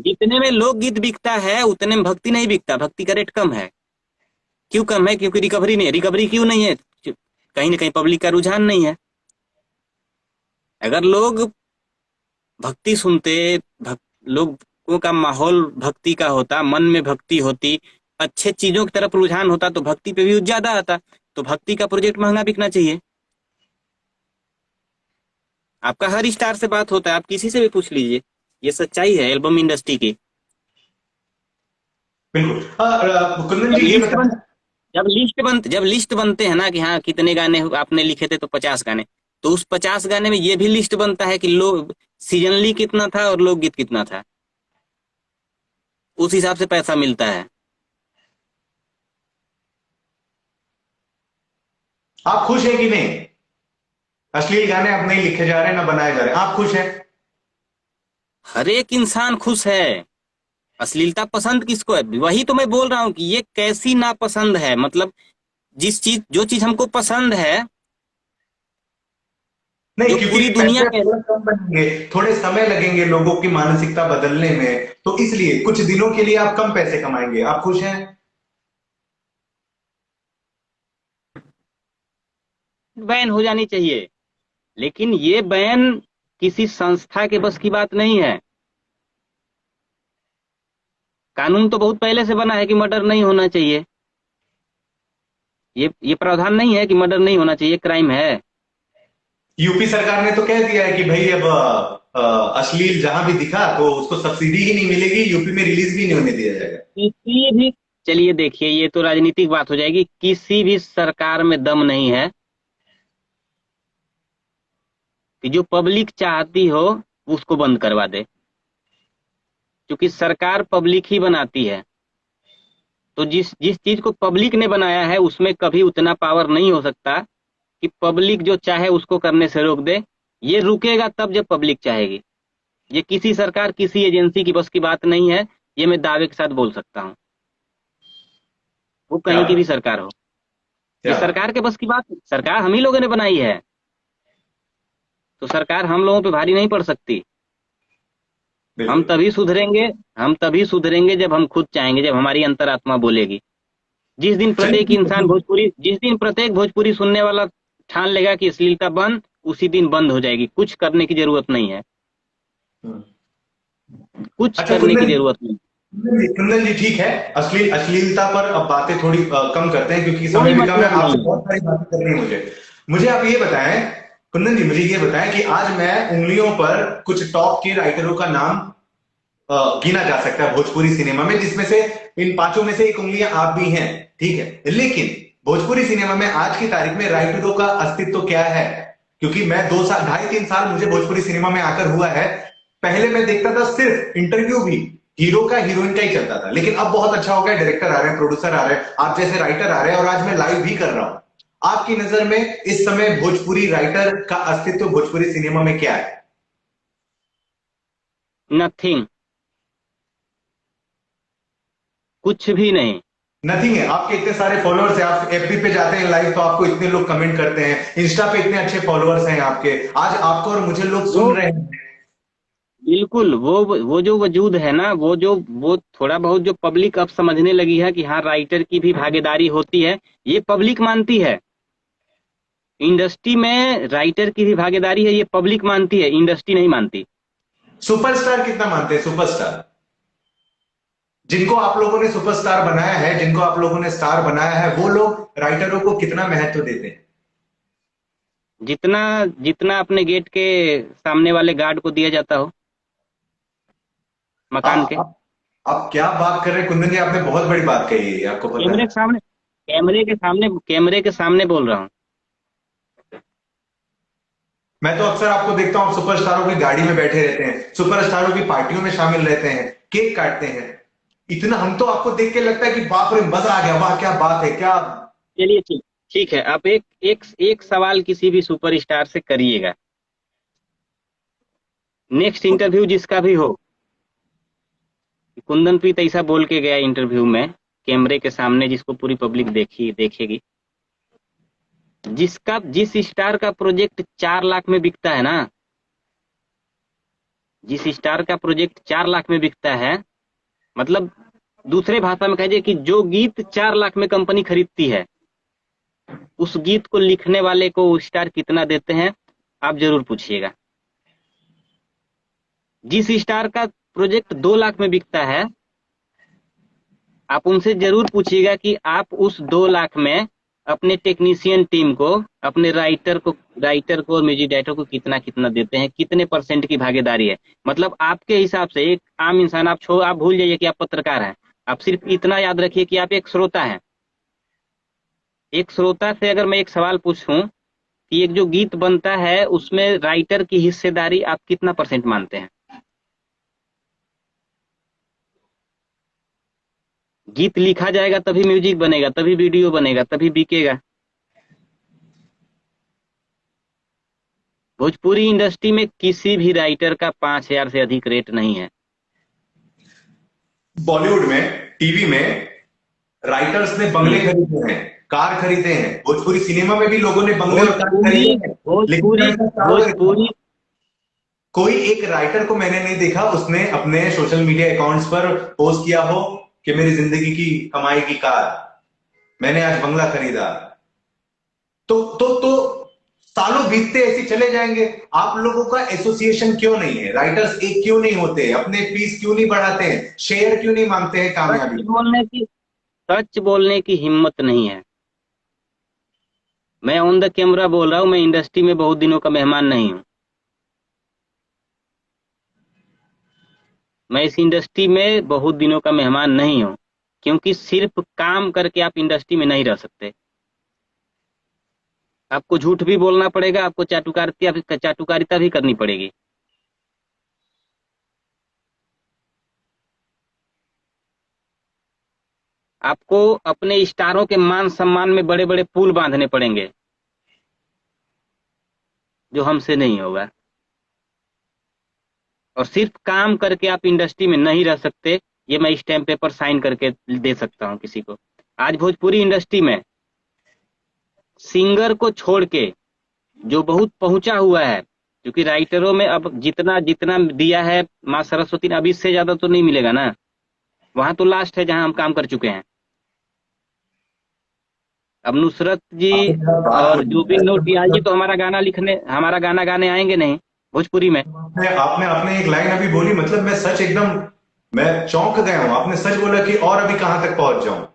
जितने में लोक गीत बिकता है उतने में भक्ति नहीं बिकता। भक्ति का रेट कम है। क्यों कम है? क्योंकि रिकवरी नहीं है। रिकवरी क्यों नहीं है? कहीं ना कहीं पब्लिक का रुझान नहीं है। अगर लोग भक्ति सुनते, लोगों का माहौल भक्ति का होता, मन में भक्ति होती, अच्छे चीजों की तरफ रुझान होता, तो भक्ति पे व्यूज ज्यादा आता। तो भक्ति का प्रोजेक्ट महंगा बिकना चाहिए। आपका हर स्टार से बात होता है, आप किसी से भी पूछ लीजिए। ये सच्चाई है एल्बम इंडस्ट्री की। बिल्कुल। कुंदन जब जी ये लिस्ट बन बताएं। जब लिस्ट बनते हैं ना कि हाँ कितने गाने आपने लिखे थे, तो 50 गाने। तो उस 50 गाने में ये भी लिस्ट बनता है कि लोग सीजनली कितना था और लोकगीत कितना था। उस हिसाब से पैसा मिलता है। आप खुश हैं कि नहीं? अश्लील गाने अब नहीं लिखे जा रहे हैं, ना बनाए जा रहे हैं, आप खुश हैं? हर एक इंसान खुश है। अश्लीलता पसंद किसको है? वही तो मैं बोल रहा हूँ कि ये कैसी नापसंद है। मतलब जो चीज हमको पसंद है, नहीं, जो क्योंकि पूरी दुनिया पैसे के थोड़ा कम बनेंगे, थोड़े समय लगेंगे लोगों की मानसिकता बदलने में, तो इसलिए कुछ दिनों के लिए आप कम पैसे कमाएंगे, आप खुश हैं? बैन हो जानी चाहिए। लेकिन ये बैन किसी संस्था के बस की बात नहीं है। कानून तो बहुत पहले से बना है कि मर्डर नहीं होना चाहिए। ये प्रावधान नहीं है कि मर्डर नहीं होना चाहिए, क्राइम है। यूपी सरकार ने तो कह दिया है कि भाई अब अश्लील जहां भी दिखा तो उसको सब्सिडी ही नहीं मिलेगी, यूपी में रिलीज भी नहीं होने दिया जाएगा। किसी भी चलिए देखिए, ये तो राजनीतिक बात हो जाएगी। किसी भी सरकार में दम नहीं है कि जो पब्लिक चाहती हो उसको बंद करवा दे। क्योंकि सरकार पब्लिक ही बनाती है। तो जिस जिस चीज को पब्लिक ने बनाया है उसमें कभी उतना पावर नहीं हो सकता कि पब्लिक जो चाहे उसको करने से रोक दे। ये रुकेगा तब जब पब्लिक चाहेगी। ये किसी सरकार किसी एजेंसी की बस की बात नहीं है। ये मैं दावे के साथ बोल सकता हूँ। वो क्या कहीं की भी बात। सरकार हो। ये क्या बात। सरकार के बस की बात, सरकार हम ही लोगों ने बनाई है। तो सरकार हम लोगों पे भारी नहीं पड़ सकती। हम बिल्कुल। तभी सुधरेंगे हम तभी सुधरेंगे जब हम खुद चाहेंगे, जब हमारी अंतरात्मा बोलेगी। चलिए। जिस दिन प्रत्येक भोजपुरी सुनने वाला ठान लेगा कि अश्लीलता बंद, उसी दिन बंद हो जाएगी। कुछ करने की जरूरत नहीं है। हम्म। कुछ अच्छा करने की जरूरत नहीं। कुंदन जी ठीक है। अश्लीलता पर अब बातें थोड़ी कम करते हैं क्योंकि समय कोई भी कम है, मतलब आपसे नहीं है। बहुत सारी बातें करनी है मुझे। मुझे आप ये बताएं, कुंदन जी मुझे ये बताएं कि आज मैं उंगलियों पर कुछ टॉप के राइटरों का नाम गिना जा सकता है भोजपुरी सिनेमा में, जिसमें से इन पांचों में से एक उंगलियां आप भी हैं। ठीक है, लेकिन भोजपुरी सिनेमा में आज की तारीख में राइटरों का अस्तित्व क्या है? क्योंकि मैं 2 साल, 2.5 3 साल मुझे भोजपुरी सिनेमा में आकर हुआ है। पहले मैं देखता था सिर्फ इंटरव्यू भी हीरो का हीरोइन का ही चलता था, लेकिन अब बहुत अच्छा हो गया, डायरेक्टर आ रहे हैं, प्रोड्यूसर आ रहे हैं, आप जैसे राइटर आ रहे हैं, और आज मैं लाइव भी कर रहा हूं। आपकी नजर में इस समय भोजपुरी राइटर का अस्तित्व भोजपुरी सिनेमा में क्या है? नथिंग। कुछ भी नहीं। नथिंग है। आपके इतने सारे फॉलोअर्स हैं, आप एफबी पे जाते हैं लाइव तो आपको इतने लोग कमेंट करते हैं, इंस्टा पे इतने अच्छे फॉलोअर्स हैं आपके, आज आपको और मुझे लोग वो सुन रहे हैं। बिल्कुल, वो जो वजूद है ना, वो थोड़ा बहुत जो पब्लिक अब समझने लगी है कि हाँ राइटर की भी भागीदारी होती है, ये पब्लिक मानती है। इंडस्ट्री में राइटर की भी भागीदारी है, ये पब्लिक मानती है, इंडस्ट्री नहीं मानती। सुपरस्टार कितना मानते हैं? सुपरस्टार जिनको आप लोगों ने सुपरस्टार बनाया है, जिनको आप लोगों ने स्टार बनाया है, वो लोग राइटरों को कितना महत्व देते हैं? जितना जितना अपने गेट के सामने वाले गार्ड को दिया जाता हो, मकान आप के। आप, आप क्या बात कर रहे हैं कुंदन जी? आपने बहुत बड़ी बात कही है, आपको पता कैमरे है। के सामने, कैमरे के सामने बोल रहा हूँ। मैं तो अक्सर आपको देखता हूँ सुपरस्टारों की गाड़ी में बैठे रहते हैं, सुपरस्टारों की पार्टियों में शामिल रहते हैं, केक काटते हैं। इतना हम तो आपको देख के लगता है कि बाप रे मजा आ गया, वाह क्या बात है क्या। चलिए ठीक ठीक है, आप एक सवाल किसी भी सुपरस्टार से करिएगा, नेक्स्ट इंटरव्यू जिसका भी हो, कुंदन प्रीत ऐसा बोल के गया इंटरव्यू में, कैमरे के सामने, जिसको पूरी पब्लिक देखेगी, जिस स्टार का प्रोजेक्ट 4 लाख में बिकता है ना, जिस स्टार का प्रोजेक्ट 4 लाख में बिकता है, मतलब दूसरे भाषा में कहिए कि जो गीत 4 लाख में कंपनी खरीदती है, उस गीत को लिखने वाले को वो स्टार कितना देते हैं, आप जरूर पूछिएगा। जिस स्टार का प्रोजेक्ट 2 लाख में बिकता है, आप उनसे जरूर पूछिएगा कि आप उस 2 लाख में अपने टेक्नीशियन टीम को, अपने राइटर को और म्यूजिक डायरेक्टर को कितना कितना देते हैं, कितने परसेंट की भागीदारी है। मतलब आपके हिसाब से एक आम इंसान, आप भूल जाइए कि आप पत्रकार हैं, आप सिर्फ इतना याद रखिए कि आप एक श्रोता हैं। एक श्रोता से अगर मैं एक सवाल पूछूं कि एक जो गीत बनता है उसमें राइटर की हिस्सेदारी आप कितना परसेंट मानते हैं? गीत लिखा जाएगा तभी म्यूजिक बनेगा, तभी वीडियो बनेगा, तभी बिकेगा। भोजपुरी इंडस्ट्री में किसी भी राइटर का 5,000 से अधिक रेट नहीं है। बॉलीवुड में, टीवी में राइटर्स ने बंगले हम्म। खरीदे हैं, कार खरीदे हैं, भोजपुरी सिनेमा में भी लोगों ने बंगले और कार भोजपुरी खरीदे हैं। लेकिन भोजपुरी मैं क्या होगा, भोजपुरी कोई एक राइटर को मैंने नहीं देखा उसने अपने सोशल मीडिया अकाउंट्स पर पोस्ट किया हो कि मेरी जिंदगी की कमाई की कार, मैंने आज बंगला खरीदा। तो सालों बीतते ऐसे चले जाएंगे। आप लोगों का एसोसिएशन क्यों नहीं है? राइटर्स एक क्यों नहीं होते? अपने फीस क्यों नहीं बढ़ाते हैं? शेयर क्यों नहीं मांगते हैं सच कामयाबी? बोलने की सच बोलने की हिम्मत नहीं है। मैं ऑन द कैमरा बोल रहा हूँ, मैं इंडस्ट्री में बहुत दिनों का मेहमान नहीं हूँ। मैं इस इंडस्ट्री में बहुत दिनों का मेहमान नहीं हूँ, क्योंकि सिर्फ काम करके आप इंडस्ट्री में नहीं रह सकते। आपको झूठ भी बोलना पड़ेगा, आपको चाटुकारिता भी करनी पड़ेगी। आपको अपने स्टारों के मान सम्मान में बड़े बड़े पुल बांधने पड़ेंगे, जो हमसे नहीं होगा। और सिर्फ काम करके आप इंडस्ट्री में नहीं रह सकते, ये मैं स्टैम्प पेपर साइन करके दे सकता हूँ किसी को। आज भोजपुरी इंडस्ट्री में सिंगर को छोड़ के जो बहुत पहुंचा हुआ है, क्योंकि राइटरों में अब जितना जितना दिया है माँ सरस्वती ने, अब इससे ज्यादा तो नहीं मिलेगा ना। वहां तो लास्ट है जहां हम काम कर चुके हैं। अब नुसरत जी आपने क्या बात और बोली, जुबिन नौटियाल जी तो हमारा गाना गाने आएंगे नहीं भोजपुरी में। आपने आपने एक लाइन अभी बोली, मतलब मैं सच एकदम, मैं चौंक गया हूं। आपने सच बोला कि और अभी कहां तक पहुंच जाऊं।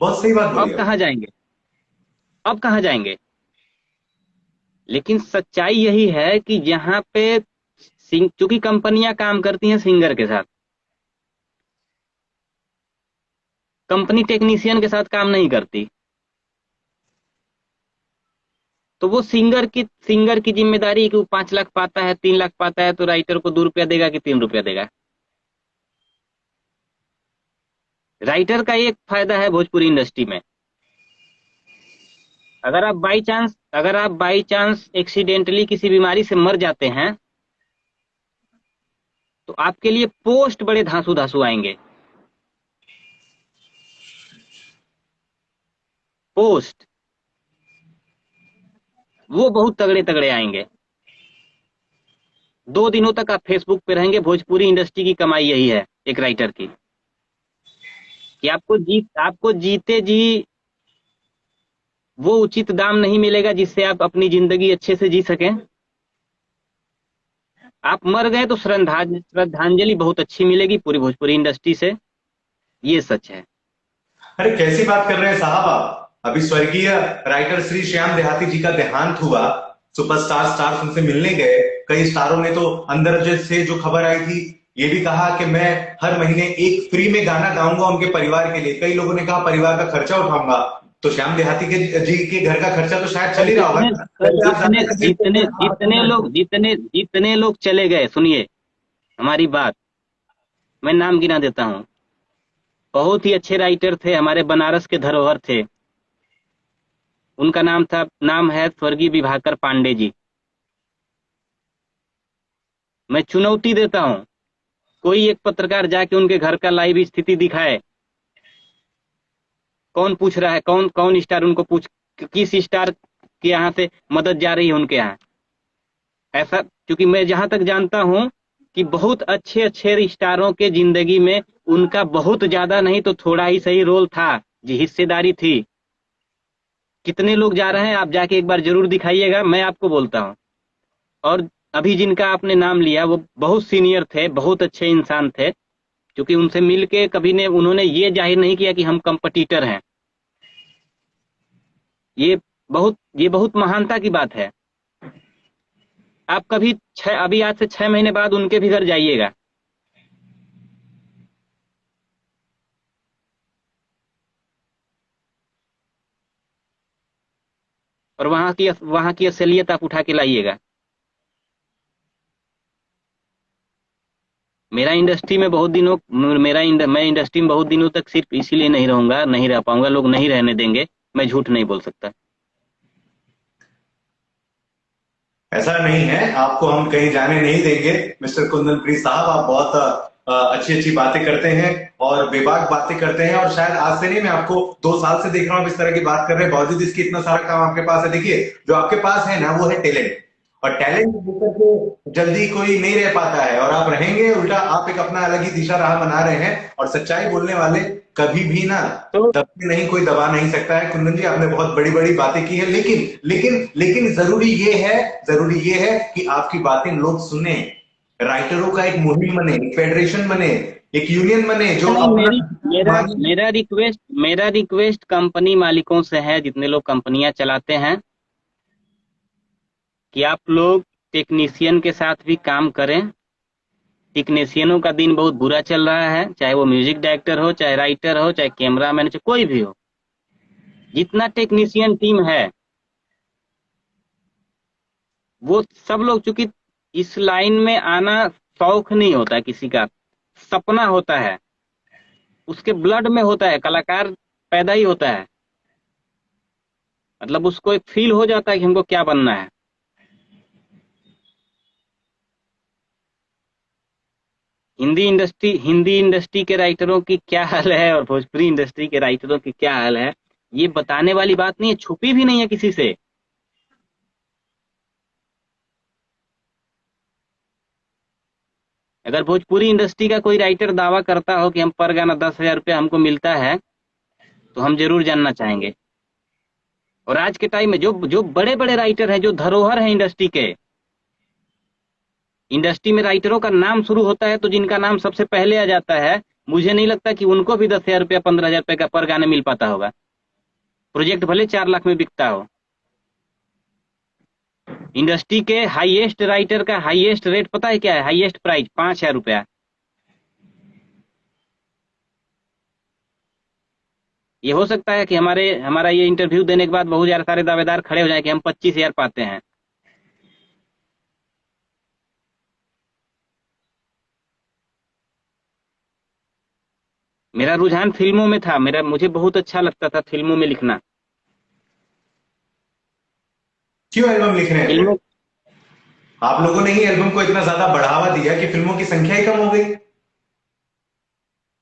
बहुत सही बात अब बोली आप। कहाँ जाएंगे? अब कहाँ जाएंगे? लेकिन सच्चाई यही है कि जहां पे चूंकि कंपनियां काम करती हैं सिंगर के साथ, कंपनी टेक्नीशियन के साथ काम नहीं करती, तो वो सिंगर की जिम्मेदारी है कि वो 5 लाख पाता है, 3 लाख पाता है, तो राइटर को 2 रुपया देगा कि 3 रुपया देगा। राइटर का एक फायदा है भोजपुरी इंडस्ट्री में, अगर आप बाई चांस एक्सीडेंटली किसी बीमारी से मर जाते हैं, तो आपके लिए पोस्ट बड़े धांसू धांसू आएंगे। पोस्ट, वो बहुत तगड़े तगड़े आएंगे। 2 दिनों तक आप फेसबुक पे रहेंगे। भोजपुरी इंडस्ट्री की कमाई यही है एक राइटर की, कि आपको जीते जी वो उचित दाम नहीं मिलेगा जिससे आप अपनी जिंदगी अच्छे से जी सकें। आप मर गए तो श्रद्धांजलि बहुत अच्छी मिलेगी पूरी भोजपुरी इंडस्ट्री से, ये सच है। अरे कैसी बात कर रहे हैं साहब आप। अभी स्वर्गीय राइटर श्री श्याम देहाती जी का देहांत हुआ। सुपरस्टार स्टार्स उनसे मिलने गए। कई स्टारों ने तो अंदर से जो खबर आई थी ये भी कहा कि मैं हर महीने एक फ्री में गाना गाऊंगा उनके परिवार के लिए। कई लोगों ने कहा परिवार का खर्चा उठाऊंगा। तो श्याम देहाती के जी के घर का खर्चा तो शायद चल सर ही रहा होगा जितने ना। सर कई आप जितने ज्यादा जितने जितने लोग जितने लोग चले गए, सुनिए हमारी बात, मैं नाम गिना देता हूँ। बहुत ही अच्छे राइटर थे, हमारे बनारस के धरोहर थे। उनका नाम है स्वर्गीय विभाकर पांडे जी। मैं चुनौती देता हूँ, कोई एक पत्रकार जाके उनके घर का लाइव स्थिति दिखाए। कौन पूछ रहा है, कौन कौन स्टार उनको पूछ, किस स्टार के यहाँ से मदद जा रही है उनके यहाँ? ऐसा, क्योंकि मैं जहां तक जानता हूं कि बहुत अच्छे अच्छे स्टारों के जिंदगी में उनका बहुत ज्यादा नहीं तो थोड़ा ही सही रोल था, जी हिस्सेदारी थी। कितने लोग जा रहे हैं, आप जाके एक बार जरूर दिखाइएगा, मैं आपको बोलता हूँ। और अभी जिनका आपने नाम लिया वो बहुत सीनियर थे, बहुत अच्छे इंसान थे, क्योंकि उनसे मिलके कभी ने उन्होंने ये जाहिर नहीं किया कि हम कंपटीटर हैं। ये बहुत महानता की बात है। आप कभी अभी आज से 6 महीने बाद उनके भी घर जाइएगा। और वहां की असलियत आप उठा के लाइएगा। मेरा इंडस्ट्री में बहुत दिनों मैं इंडस्ट्री में बहुत दिनों तक सिर्फ इसीलिए नहीं रहूंगा, नहीं रह पाऊंगा, लोग नहीं रहने देंगे, मैं झूठ नहीं बोल सकता। ऐसा नहीं है, आपको हम कहीं जाने नहीं देंगे। मिस्टर कुंदन प्रीत साहब, आप बहुत अच्छी अच्छी बातें करते हैं और बेबाक बातें करते हैं। और शायद आज से नहीं, मैं आपको 2 साल से देख रहा हूं आप इस तरह की बात कर रहे हैं। बावजूद इसके इतना सारा काम आपके पास है। देखिए जो आपके पास है ना वो है टैलेंट। और टैलेंट लेकर के जल्दी कोई नहीं रह पाता है। और आप रहेंगे, उल्टा आप एक अपना अलग ही दिशा राह बना रहे हैं। और सच्चाई बोलने वाले कभी भी ना तो दबे नहीं, कोई दबा नहीं सकता है। कुंदन जी आपने बहुत बड़ी बड़ी बातें की है, लेकिन जरूरी ये है कि आपकी बातें लोग सुने। राइटरों का एक मुहिम बने, एक फेडरेशन बने, एक यूनियन बने जो नहीं, अपना मेरा मांगे। मेरा रिक्वेस्ट कंपनी मालिकों से है, जितने लोग कंपनियां चलाते हैं, कि आप लोग टेक्नीशियन के साथ भी काम करें। टेक्नीशियनों का दिन बहुत बुरा चल रहा है, चाहे वो म्यूजिक डायरेक्टर हो, चाहे राइटर हो, चाहे कैमरामैन हो, चाहे कोई भी हो। जितना टेक्नीशियन टीम है वो सब लोग, चूंकि इस लाइन में आना शौक नहीं होता किसी का, सपना होता है, उसके ब्लड में होता है, कलाकार पैदा ही होता है। मतलब उसको एक फील हो जाता है कि हमको क्या बनना है। हिंदी इंडस्ट्री के राइटरों की क्या हाल है और भोजपुरी इंडस्ट्री के राइटरों की क्या हाल है, ये बताने वाली बात नहीं है, छुपी भी नहीं है किसी से। अगर भोजपुरी इंडस्ट्री का कोई राइटर दावा करता हो कि हम पर गाना 10,000 रुपया हमको मिलता है, तो हम जरूर जानना चाहेंगे। और आज के टाइम में जो जो बड़े बड़े राइटर हैं, जो धरोहर हैं इंडस्ट्री के, इंडस्ट्री में राइटरों का नाम शुरू होता है तो जिनका नाम सबसे पहले आ जाता है, मुझे नहीं लगता कि उनको भी 10,000 रुपया 15,000 रुपये का पर गाने मिल पाता होगा। प्रोजेक्ट भले 4 लाख में बिकता हो। इंडस्ट्री के हाईएस्ट राइटर का हाईएस्ट रेट पता है क्या है? हाईएस्ट प्राइस 5,000 रुपया। ये हो सकता है कि हमारा ये इंटरव्यू देने के बाद बहुत सारे दावेदार खड़े हो जाए कि हम 25,000 पाते हैं। मेरा रुझान फिल्मों में था, मुझे बहुत अच्छा लगता था फिल्मों में लिखना। क्यों एल्बम लिख रहे थे? फिल्मों आप लोगों ने ही एल्बम को इतना ज्यादा बढ़ावा दिया कि फिल्मों की संख्या ही कम हो गई।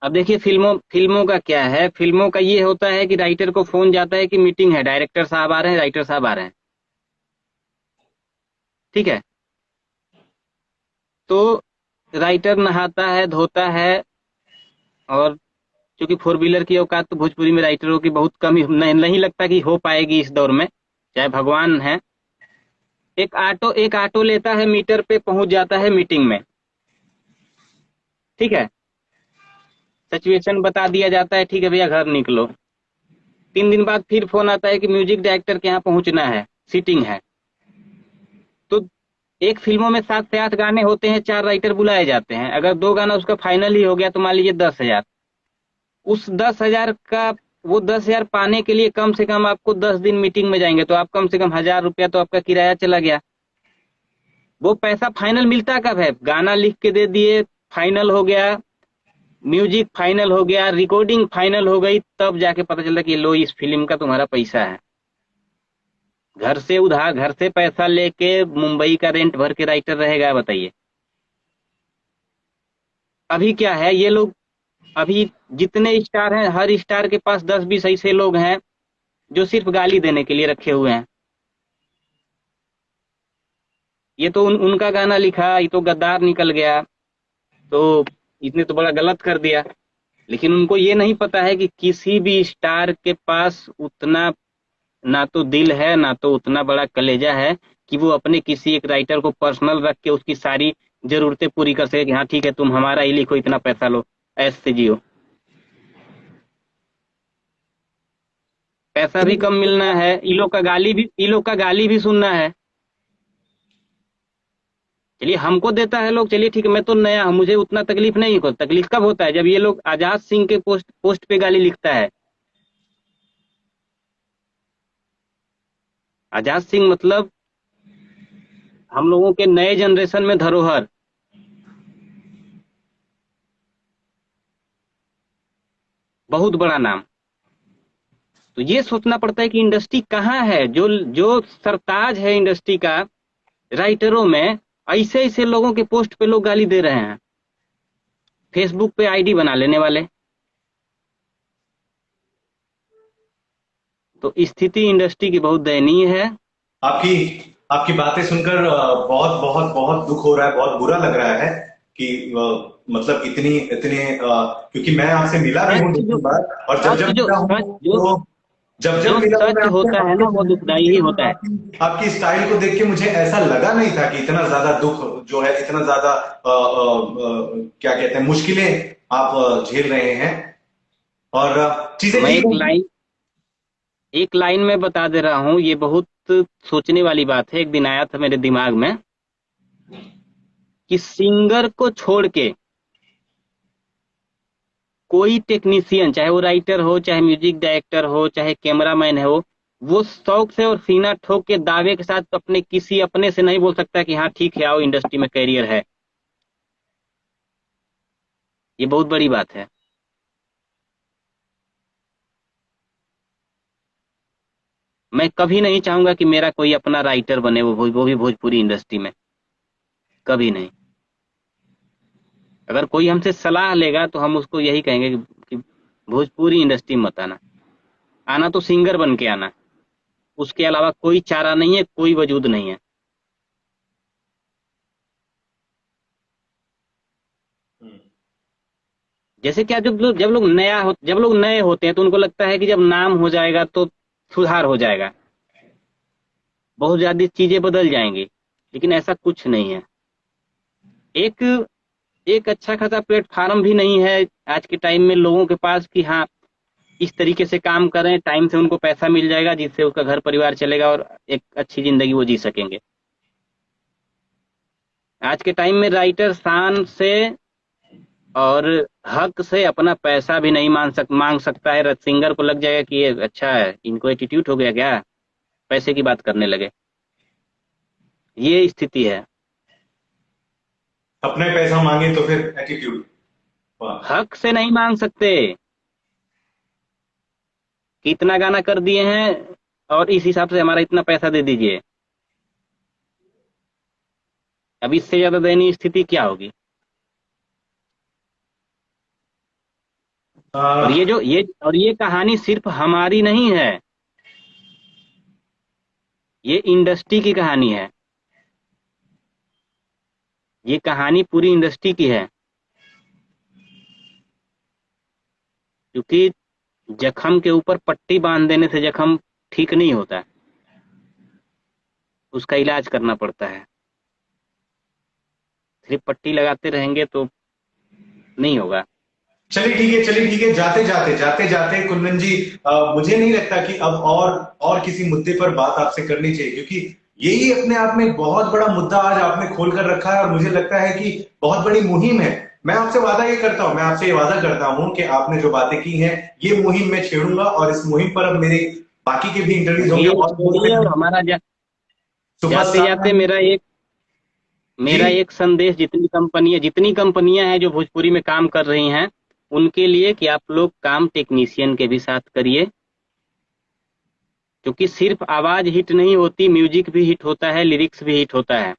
अब देखिए, फिल्मों फिल्मों का क्या है, फिल्मों का ये होता है कि राइटर को फोन जाता है कि मीटिंग है, डायरेक्टर साहब आ रहे हैं, राइटर साहब आ रहे हैं। ठीक है। तो राइटर नहाता है, धोता है, और क्योंकि फोर व्हीलर की औकात तो भोजपुरी में राइटरों की बहुत कम ही, नहीं लगता कि हो पाएगी इस दौर में, चाहे भगवान है। एक ऑटो लेता है, मीटर पे पहुंच जाता है मीटिंग में। ठीक है। सिचुएशन बता दिया जाता है, ठीक है भैया घर निकलो। 3 दिन बाद फिर फोन आता है कि म्यूजिक डायरेक्टर के यहाँ पहुंचना है, सीटिंग है। तो एक फिल्मों में 7 से 8 गाने होते हैं, 4 राइटर बुलाए जाते हैं, अगर 2 गाना उसका फाइनल ही हो गया तो मान लीजिए 10,000। उस 10,000 का, वो 10,000 पाने के लिए कम से कम आपको 10 दिन मीटिंग में जाएंगे, तो आप कम से कम 1,000 रुपया तो आपका किराया चला गया। वो पैसा फाइनल मिलता कब है? गाना लिख के दे दिए, फाइनल हो गया, म्यूजिक फाइनल हो गया, रिकॉर्डिंग फाइनल हो गई, तब जाके पता चलता कि लो इस फिल्म का तुम्हारा पैसा है। घर से पैसा लेके मुंबई का रेंट भर के राइटर रहेगा, बताइए। अभी क्या है, ये लोग, अभी जितने स्टार हैं, हर स्टार के पास 10-20 ऐसे लोग हैं जो सिर्फ गाली देने के लिए रखे हुए हैं। ये तो उनका गाना लिखा, ये तो गद्दार निकल गया, तो इसने तो बड़ा गलत कर दिया। लेकिन उनको ये नहीं पता है कि किसी भी स्टार के पास उतना ना तो दिल है, ना तो उतना बड़ा कलेजा है कि वो अपने किसी एक राइटर को पर्सनल रख के उसकी सारी जरूरतें पूरी कर सके कि हाँ ठीक है तुम हमारा ही लिखो, इतना पैसा लो, ऐसे से जियो। पैसा भी कम मिलना है, इन लोग का गाली भी सुनना है। चलिए हमको देता है लोग, चलिए ठीक है, मैं तो नया हूं, मुझे उतना तकलीफ नहीं हो, तकलीफ कब होता है जब ये लोग आजाद सिंह के पोस्ट पोस्ट पे गाली लिखता है। आजाद सिंह मतलब हम लोगों के नए जनरेशन में धरोहर, बहुत बड़ा नाम। तो ये सोचना पड़ता है कि इंडस्ट्री कहाँ है, जो जो सरताज है इंडस्ट्री का, राइटरों में ऐसे ऐसे लोगों के पोस्ट पे लोग गाली दे रहे हैं, फेसबुक पे आईडी बना लेने वाले। तो स्थिति इंडस्ट्री की बहुत दयनीय है। आपकी आपकी बातें सुनकर बहुत बहुत बहुत दुख हो रहा है, बहुत बुरा लग रहा है कि मतलब इतनी इतने क्योंकि मैं आपसे मिला भी हूँ सच दो जो तीन बार, और जब सच जब जो मिला सच हूँ जो तो जब जब जो मिला हूँ मैं सच आपसे, होता है आपके ना वो दुखदाई ही प्रेजेंटेशन और होता है। आपकी आपकी स्टाइल को देख के मुझे ऐसा लगा नहीं था कि इतना ज्यादा दुख जो है, इतना ज्यादा क्या कहते हैं, मुश्किलें आप झेल रहे हैं, और चीजें मैं ठीक होंगी। एक लाइन में बता दे रहा हूँ, ये बहुत सोचने वाली बात है। एक दिन आया था मेरे दिमाग में कि सिंगर को छोड़ के कोई टेक्नीशियन, चाहे वो राइटर हो, चाहे म्यूजिक डायरेक्टर हो, चाहे कैमरामैन हो, वो शौक से और सीना ठोक के दावे के साथ अपने किसी अपने से नहीं बोल सकता कि हाँ ठीक है आओ इंडस्ट्री में करियर है। ये बहुत बड़ी बात है। मैं कभी नहीं चाहूंगा कि मेरा कोई अपना राइटर बने, वो भी भोजपुरी इंडस्ट्री में, कभी नहीं। अगर कोई हमसे सलाह लेगा तो हम उसको यही कहेंगे कि भोजपुरी इंडस्ट्री में मत आना, आना तो सिंगर बन के आना, उसके अलावा कोई चारा नहीं है, कोई वजूद नहीं है। जैसे क्या, जब लोग नए होते हैं तो उनको लगता है कि जब नाम हो जाएगा तो सुधार हो जाएगा, बहुत ज्यादा चीजें बदल जाएंगी, लेकिन ऐसा कुछ नहीं है। एक एक अच्छा खासा प्लेटफार्म भी नहीं है आज के टाइम में लोगों के पास कि हाँ इस तरीके से काम करें, टाइम से उनको पैसा मिल जाएगा जिससे उसका घर परिवार चलेगा और एक अच्छी जिंदगी वो जी सकेंगे। आज के टाइम में राइटर शान से और हक से अपना पैसा भी नहीं मांग सकता है, सिंगर को लग जाएगा कि ये अच्छा है, इनको एटीट्यूड हो गया क्या, पैसे की बात करने लगे। ये स्थिति है। अपने पैसा मांगे तो फिर एटीट्यूड। वाह। हक से नहीं मांग सकते कि इतना गाना कर दिए हैं और इस हिसाब से हमारा इतना पैसा दे दीजिए। अब इससे ज्यादा दयनीय स्थिति क्या होगी? और आ, ये कहानी सिर्फ हमारी नहीं है, ये इंडस्ट्री की कहानी है। ये कहानी पूरी इंडस्ट्री की है, क्योंकि जख्म के ऊपर पट्टी बांध देने से जख्म ठीक नहीं होता, उसका इलाज करना पड़ता है। सिर्फ पट्टी लगाते रहेंगे तो नहीं होगा। चलिए ठीक है, चलिए ठीक है, जाते जाते कुंदन जी, मुझे नहीं लगता कि अब और किसी मुद्दे पर बात आपसे करनी चाहिए, क्योंकि यही अपने आप में एक बहुत बड़ा मुद्दा आज आपने खोल कर रखा है, और मुझे लगता है कि बहुत बड़ी मुहिम है। मैं आपसे ये वादा करता हूं कि आपने जो बातें की हैं, ये मुहिम मैं छेड़ूंगा, और इस मुहिम पर अब मेरे बाकी के भी इंटरव्यूज होंगे, छोड़िए और बहुत छोड़िए, और से हमारा जाते सुपरस्टार जाते हैं। जी। मेरा एक संदेश, जितनी कंपनियां हैं जो भोजपुरी में काम कर रही हैं, उनके लिए कि आप लोग काम टेक्नीशियन के भी साथ करिए, क्योंकि सिर्फ आवाज हिट नहीं होती, म्यूजिक भी हिट होता है, लिरिक्स भी हिट होता है।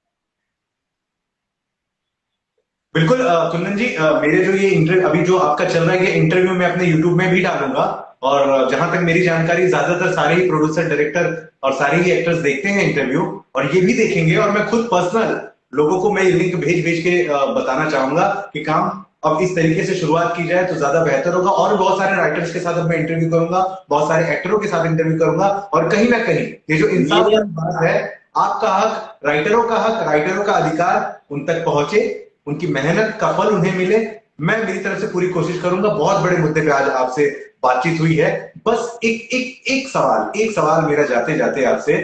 बिल्कुल कुंदन जी, मेरे जो ये इंटरव्यू अभी जो आपका चल रहा है, ये इंटरव्यू मैं अपने यूट्यूब में भी डालूंगा, और जहां तक मेरी जानकारी, ज्यादातर सारे ही प्रोड्यूसर, डायरेक्टर और सारे ही एक्टर्स देखते हैं इंटरव्यू, और ये भी देखेंगे, और मैं खुद पर्सनल लोगों को मैं ये लिंक भेज भेज के बताना चाहूंगा कि काम अब इस तरीके से शुरुआत की जाए तो ज्यादा बेहतर होगा। और भी बहुत सारे राइटर्स के साथ अब मैं इंटरव्यू करूंगा, बहुत सारे एक्टरों के साथ इंटरव्यू करूंगा, और कहीं ना कहीं ये जो इंसाफ मेरे वाली बात है, आपका हक, राइटरों का हक, राइटरों का अधिकार उन तक पहुंचे, उनकी मेहनत का फल उन्हें मिले, मैं मेरी तरफ से पूरी कोशिश करूंगा। बहुत बड़े मुद्दे पे आज आपसे बातचीत हुई है। बस एक सवाल मेरा जाते जाते आपसे,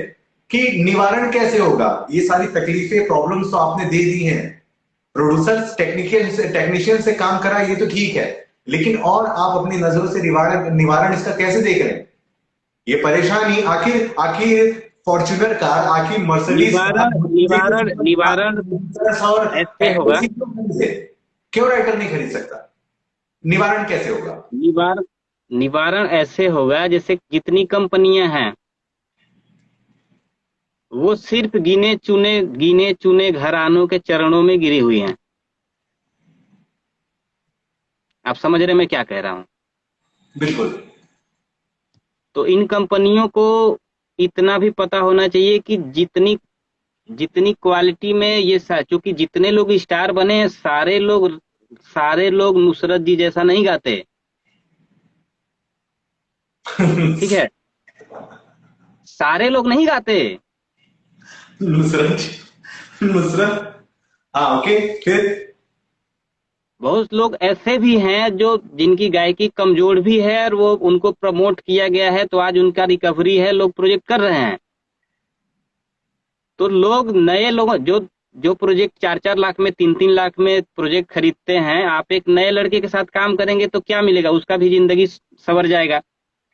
कि निवारण कैसे होगा? ये सारी तकलीफें, प्रॉब्लम्स तो आपने दे दी हैं, प्रोड्यूसर्स, टेक्नीशियन से काम करा, ये तो ठीक है, लेकिन और आप अपनी नजरों से निवारण निवारण इसका कैसे देख रहे हैं? ये परेशानी आखिर आखिर फॉर्च्यूनर कार, आखिर मर्सिडीज निवारण निवारण निवारण कार और ऐसे होगा। एक्टर्स क्यों राइटर नहीं खरीद सकता? निवारण कैसे होगा? निवारण निवारण ऐसे होगा, जैसे जितनी कंपनियां हैं, वो सिर्फ गिने चुने घरानों के चरणों में गिरी हुई हैं। आप समझ रहे मैं क्या कह रहा हूं? बिल्कुल। तो इन कंपनियों को इतना भी पता होना चाहिए कि जितनी जितनी क्वालिटी में क्योंकि जितने लोग स्टार बने हैं, सारे लोग नुसरत जी जैसा नहीं गाते। ठीक है, सारे लोग नहीं गाते। नुसरत, नुसरत, हाँ ओके, फिर? बहुत लोग ऐसे भी हैं जो जिनकी गायकी कमजोर भी है, और वो उनको प्रमोट किया गया है, तो आज उनका रिकवरी है, लोग प्रोजेक्ट कर रहे हैं। तो लोग, नए लोग जो जो प्रोजेक्ट 4-4 लाख में, 3-3 लाख में प्रोजेक्ट खरीदते हैं, आप एक नए लड़के के साथ काम करेंगे तो क्या मिलेगा? उसका भी जिंदगी सवर जाएगा,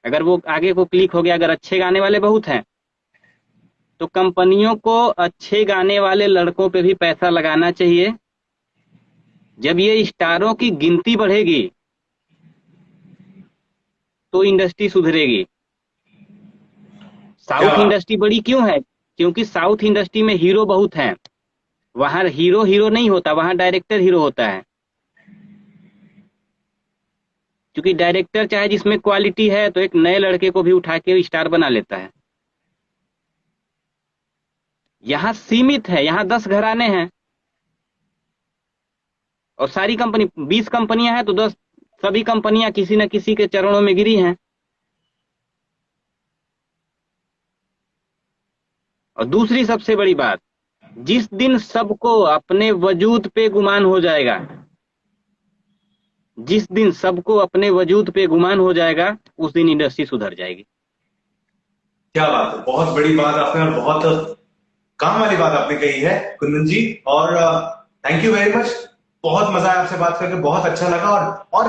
अगर वो आगे को क्लिक हो गया। अगर अच्छे गाने वाले बहुत हैं, तो कंपनियों को अच्छे गाने वाले लड़कों पे भी पैसा लगाना चाहिए। जब ये स्टारों की गिनती बढ़ेगी तो इंडस्ट्री सुधरेगी। क्या साउथ इंडस्ट्री बड़ी क्यों है? क्योंकि साउथ इंडस्ट्री में हीरो बहुत हैं। वहां हीरो हीरो नहीं होता, वहां डायरेक्टर हीरो होता है। क्योंकि डायरेक्टर चाहे जिसमें क्वालिटी है, तो एक नए लड़के को भी उठा के स्टार बना लेता है। यहाँ सीमित है, यहाँ 10 घराने हैं, और सारी कंपनी 20 कंपनियां हैं, तो 10, सभी कंपनियां किसी न किसी के चरणों में गिरी हैं। और दूसरी सबसे बड़ी बात, जिस दिन सबको अपने वजूद पे गुमान हो जाएगा, जिस दिन सबको अपने वजूद पे गुमान हो जाएगा, उस दिन इंडस्ट्री सुधर जाएगी। क्या बात है, बहुत बड़ी बात आपने, और बहुत काम वाली बात आपने कही है कुंदन जी, और थैंक यू वेरी मच। बहुत मजा आया आपसे बात करके, बहुत अच्छा लगा, और